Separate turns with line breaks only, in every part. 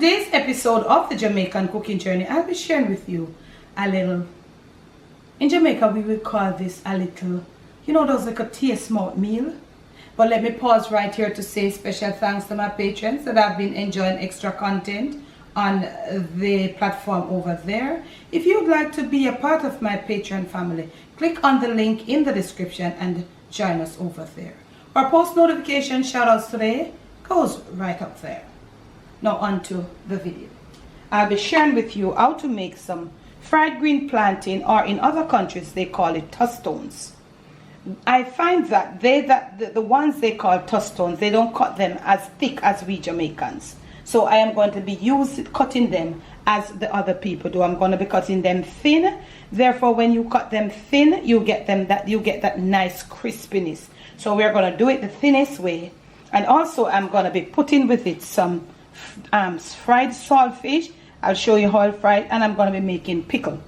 today's episode of the Jamaican cooking journey, I'll be sharing with you a little, in Jamaica we will call this a little, those like a taste mouth meal. But let me pause right here to say special thanks to my patrons that have been enjoying extra content on the platform over there. If you'd like to be a part of my Patreon family, click on the link in the description and join us over there. Our post notification shoutouts today goes right up there. Now on to the video. I'll be sharing with you how to make some fried green plantain, or in other countries they call it Tostones. I find that the ones they call Tostones, they don't cut them as thick as we Jamaicans. So I am going to be cutting them as the other people do. I'm going to be cutting them thin. Therefore, when you cut them thin, you get that nice crispiness. So we're going to do it the thinnest way. And also I'm going to be putting with it some fried saltfish. I'll show you how I fried, and I'm going to be making pickle.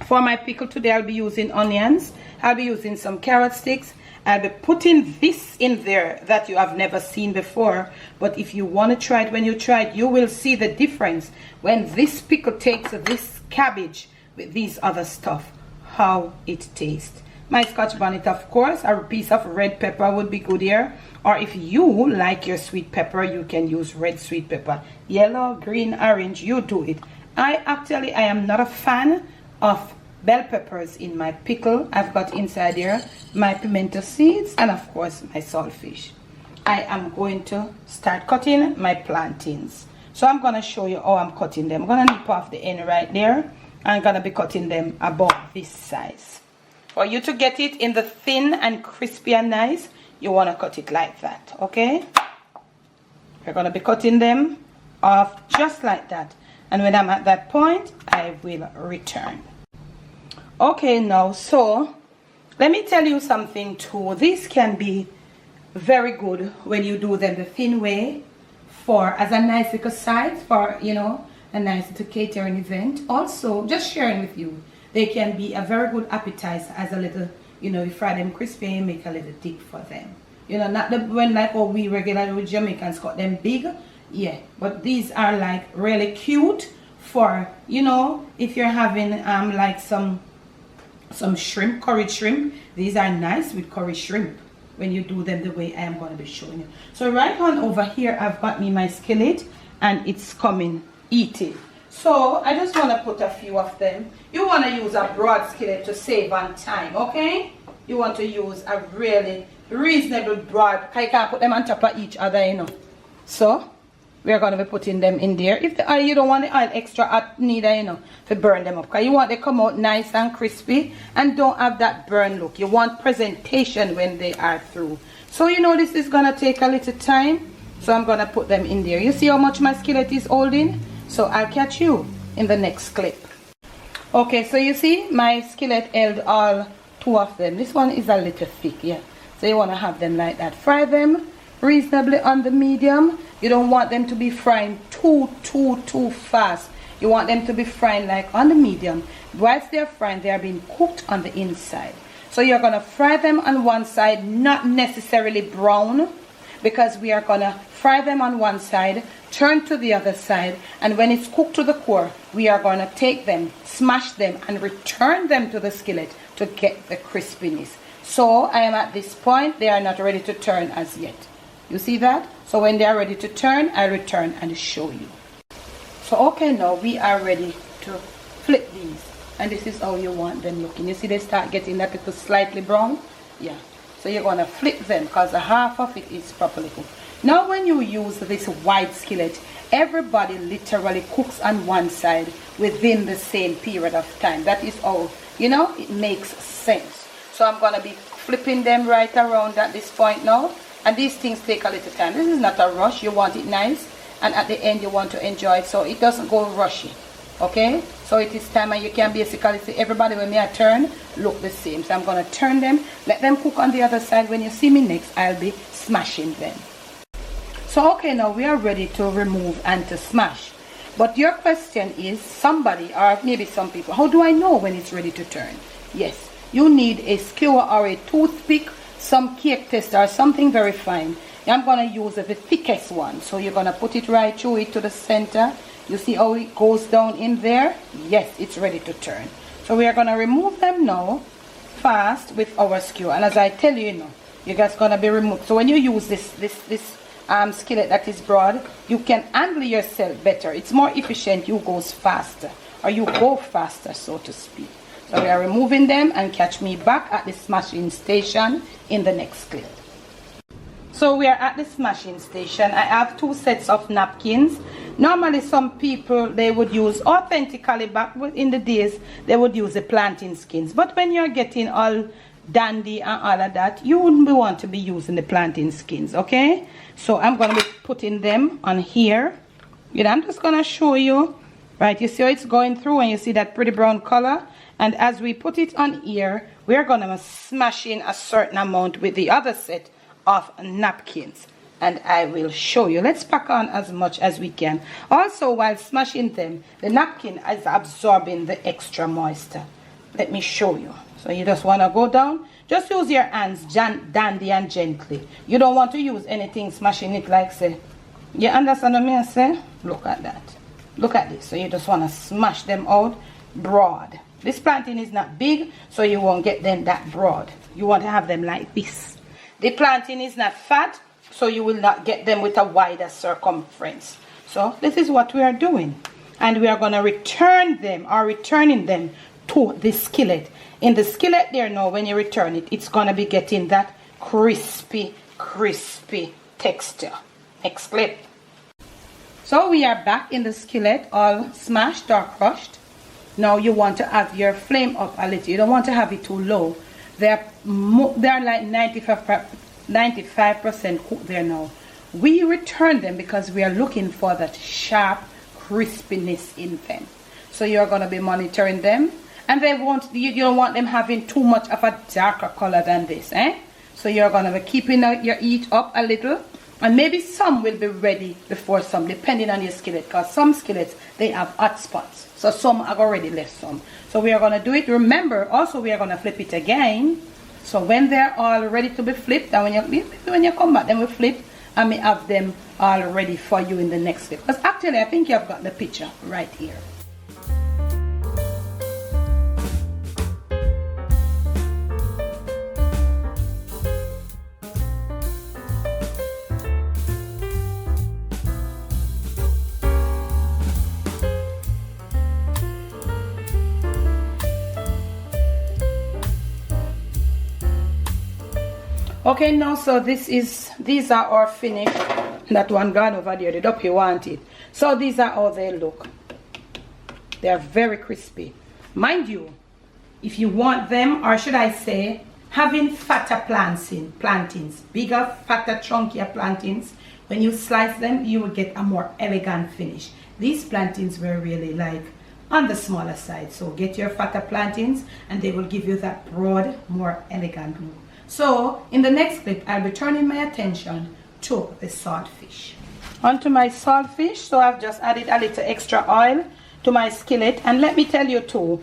For my pickle today, I'll be using onions. I'll be using some carrot sticks. I'll be putting this in there that you have never seen before. But if you want to try it, when you try it, you will see the difference when this pickle takes this cabbage with these other stuff, how it tastes. My scotch bonnet, of course, a piece of red pepper would be good here. Or if you like your sweet pepper, you can use red sweet pepper. Yellow, green, orange, you do it. I am not a fan of bell peppers in my pickle. I've got inside here my pimento seeds and of course my saltfish. I am going to start cutting my plantains. So I'm going to show you how I'm cutting them. I'm going to nip off the end right there. I'm going to be cutting them about this size. For you to get it in the thin and crispy and nice, you want to cut it like that, okay? We're going to be cutting them off just like that. And when I'm at that point, I will return. Okay, now, so let me tell you something too. These can be very good when you do them the thin way as a nice little side for, a nice little catering event. Also, just sharing with you, they can be a very good appetizer as a little, you fry them crispy and make a little dip for them. Not the when like how we regularly with Jamaicans cut them big. Yeah, but these are like really cute for, if you're having like some shrimp, curried shrimp. These are nice with curry shrimp when you do them the way I am going to be showing you. So right on over here, I've got me my skillet and it's coming eating. So I just want to put a few of them. You want to use a broad skillet to save on time, okay? You want to use a really reasonable broad. I can't put them on top of each other, So we're going to be putting them in there. If the oil, you don't want the oil extra hot neither, to burn them up. Because you want them to come out nice and crispy and don't have that burn look. You want presentation when they are through. So this is going to take a little time. So I'm going to put them in there. You see how much my skillet is holding? So I'll catch you in the next clip. Okay, so you see my skillet held all two of them. This one is a little thick, yeah. So you want to have them like that. Fry them reasonably on the medium. You don't want them to be frying too fast. You want them to be frying like on the medium. Whilst they're frying, they are being cooked on the inside. So you're going to fry them on one side, not necessarily brown, because we are going to fry them on one side, turn to the other side, and when it's cooked to the core, we are going to take them, smash them, and return them to the skillet to get the crispiness. So I am at this point, they are not ready to turn as yet. You see that? So when they are ready to turn, I return and show you. So okay, now we are ready to flip these, and this is how you want them looking. You see they start getting that little slightly brown? Yeah. So you're going to flip them because the half of it is properly cooked. Now when you use this wide skillet, everybody literally cooks on one side within the same period of time. That is how, it makes sense. So I'm going to be flipping them right around at this point now. And these things take a little time. This is not a rush. You want it nice. And at the end you want to enjoy it so it doesn't go rushy. Okay? So it is time, and you can basically see everybody when I turn look the same. So I'm going to turn them, let them cook on the other side. When you see me next, I'll be smashing them. So okay, now we are ready to remove and to smash. But your question is, somebody, or maybe some people, how do I know when it's ready to turn? Yes, you need a skewer or a toothpick, some cake tester or something very fine. I'm going to use the thickest one. So you're going to put it right through it to the center. You see how it goes down in there? Yes, it's ready to turn. So we are going to remove them now fast with our skewer. And as I tell you, you guys going to be removed. So when you use this skillet that is broad, you can angle yourself better. It's more efficient. You goes faster, or you go faster, so to speak. So we are removing them, and catch me back at the smashing station in the next clip. So we are at the smashing station. I have 2 sets of napkins. Normally some people, they would use, authentically back in the days, they would use the plantain skins. But when you're getting all dandy and all of that, you wouldn't want to be using the plantain skins, okay? So I'm going to be putting them on here. I'm just going to show you, right? You see how it's going through, and you see that pretty brown color? And as we put it on here, we're going to smash in a certain amount with the other set of napkins, and I will show you. Let's pack on as much as we can. Also, while smashing them, the napkin is absorbing the extra moisture. Let me show you. So you just want to go down, just use your hands dandy and gently. You don't want to use anything smashing it like say. You understand what I say? Look at that. Look at this. So you just want to smash them out broad. This plantain is not big, so you won't get them that broad. You want to have them like this. The plantain is not fat, so you will not get them with a wider circumference. So this is what we are doing. And we are going to returning them to the skillet. In the skillet there now, when you return it, it's going to be getting that crispy texture. Next clip. So we are back in the skillet, all smashed or crushed. Now you want to have your flame up a little. You don't want to have it too low. They're like 95% cooked there now. We return them because we are looking for that sharp crispiness in them. So you're going to be monitoring them, and you don't want them having too much of a darker color than this, So you're going to be keeping your heat up a little, and maybe some will be ready before some, depending on your skillet, because some skillets, they have hot spots. So some have already left some. So we are going to do it. Remember, also we are going to flip it again. So when they're all ready to be flipped, and when you come back, then we flip, and we have them all ready for you in the next clip. Because actually, I think you have got the picture right here. Okay, now so these are our finished. That one gone over there, the duck you want it. So these are how they look. They are very crispy. Mind you, if you want them, or should I say, having fatter plantains, bigger, fatter, chunkier plantains, when you slice them, you will get a more elegant finish. These plantains were really like on the smaller side. So get your fatter plantains, and they will give you that broad, more elegant look. So in the next clip, I'll be turning my attention to the saltfish. Onto my saltfish, so I've just added a little extra oil to my skillet. And let me tell you too,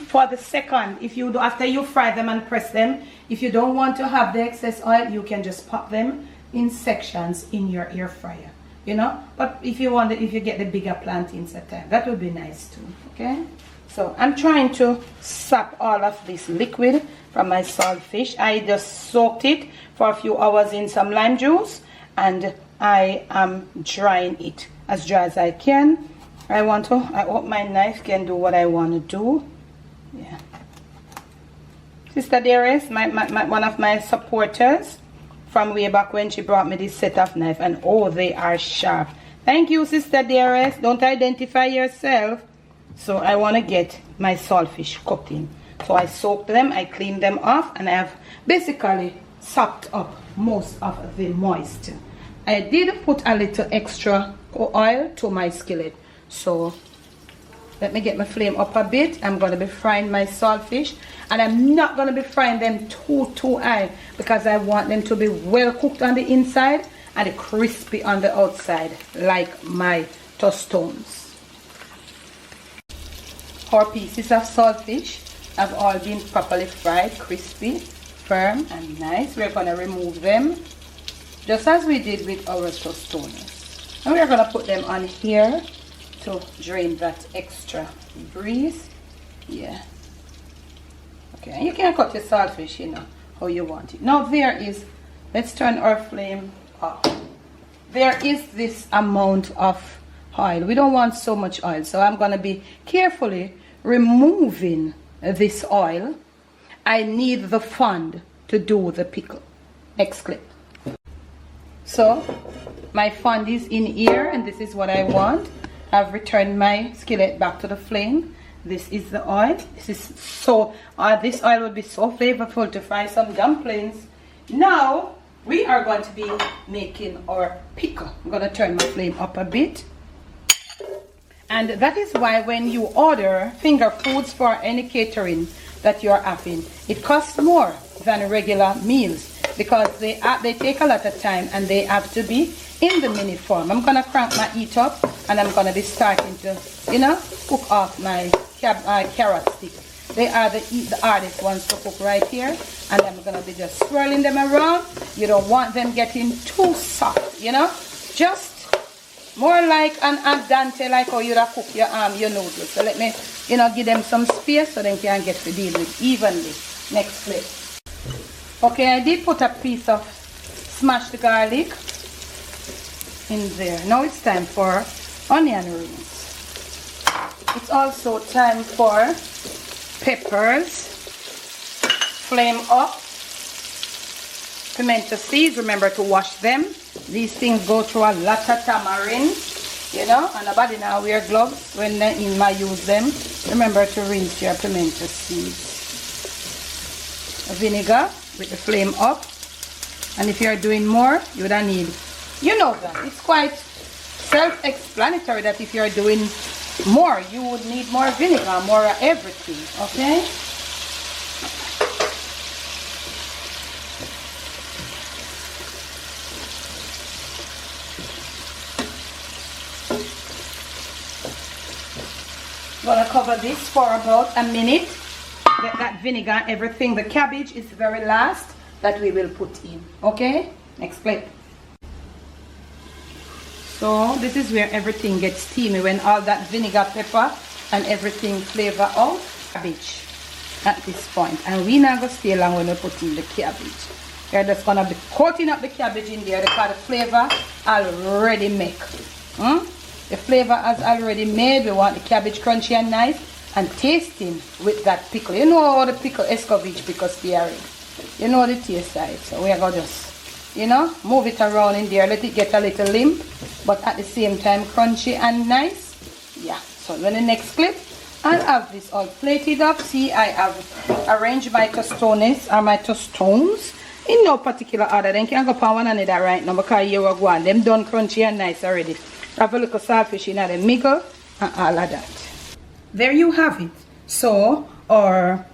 for the second, after you fry them and press them, if you don't want to have the excess oil, you can just pop them in sections in your air fryer, But if you get the bigger plantains at time, that would be nice too, okay? So I'm trying to sap all of this liquid from my saltfish. I just soaked it for a few hours in some lime juice, and I am drying it as dry as I can. I hope my knife can do what I want to do. Yeah. Sister Dearest, one of my supporters from way back when, she brought me this set of knife, and oh, they are sharp. Thank you, Sister Dearest. Don't identify yourself. So I want to get my saltfish cooked in. So I soaked them, I cleaned them off, and I have basically soaked up most of the moisture. I did put a little extra oil to my skillet. So let me get my flame up a bit. I'm going to be frying my saltfish, and I'm not going to be frying them too high, because I want them to be well cooked on the inside and crispy on the outside, like my Tostones. Our pieces of saltfish have all been properly fried, crispy, firm, and nice. We're going to remove them. just as we did with our tostones. And we're going to put them on here to drain that extra grease. Yeah. Okay, and you can cut your saltfish, you know, how you want it. Now there is, let's turn our flame off. There is this amount of oil. We don't want so much oil, so I'm going to be carefully removing this oil. I need the fond to do the pickle. Next clip. So my fond is in here, and this is what I want. I've returned my skillet back to the flame. This is the oil. This is so this oil would be so flavorful to fry some dumplings. Now we are going to be making our pickle. I'm going to turn my flame up a bit. And that is why when you order finger foods for any catering that you're having, it costs more than regular meals, because they take a lot of time and they have to be in the mini form. I'm going to crank my heat up, and I'm going to be starting to, you know, cook off my carrot stick. They are the hardest ones to cook right here, and I'm going to be just swirling them around. You don't want them getting too soft, you know, just more like an al dente, like how you'd cook your noodles. So let me, you know, give them some space so they can get to deal with evenly. Next clip. Okay, I did put a piece of smashed garlic in there. Now it's time for onion rings. It's also time for peppers. Flame up. Pimento seeds, remember to wash them. These things go through a lot of tamarind, you know, and nobody now wear gloves when in my use them. Remember to rinse your pimento seeds. Vinegar with the flame up, and if you're doing more, you don't need, you know that it's quite self-explanatory that if you're doing more, you would need more vinegar, more of everything. Okay. Gonna cover this for about a minute. Get that vinegar, everything. The cabbage is the very last that we will put in. Okay, next clip. So this is where everything gets steamy, when all that vinegar, pepper and everything flavor out cabbage at this point. And we not gonna stay long when we put in the cabbage. We're just gonna be coating up the cabbage in there because the flavor already make. The flavor has already made. We want the cabbage crunchy and nice and tasting with that pickle. You know how the pickle escovitch pickle spearing. You know the taste of it. So we are going to just, you know, move it around in there. Let it get a little limp, but at the same time crunchy and nice. Yeah. So in the next clip, I'll have this all plated up. See, I have arranged my tostones or my tostones in no particular order. Then can go for one another right now because you are going. Them done crunchy and nice already. Have a little saltfish in the middle and all of that. There you have it. So our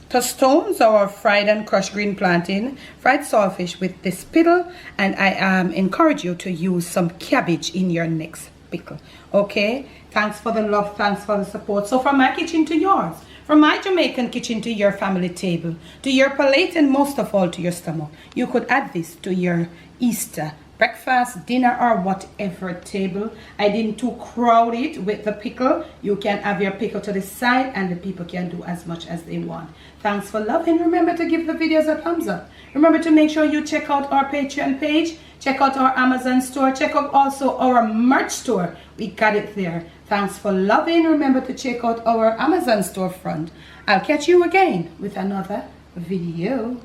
tostones, our fried and crushed green plantain, fried saltfish with this pickle, and I encourage you to use some cabbage in your next pickle. Okay, thanks for the love, thanks for the support. So from my kitchen to yours, from my Jamaican kitchen to your family table, to your plate, and most of all to your stomach, you could add this to your Easter breakfast, dinner, or whatever table. I didn't too crowd it with the pickle. You can have your pickle to the side and the people can do as much as they want. Thanks for love, and remember to give the videos a thumbs up. Remember to make sure you check out our Patreon page, check out our Amazon store, check out also our merch store. We got it there. Thanks for loving. Remember to check out our Amazon storefront. I'll catch you again with another video.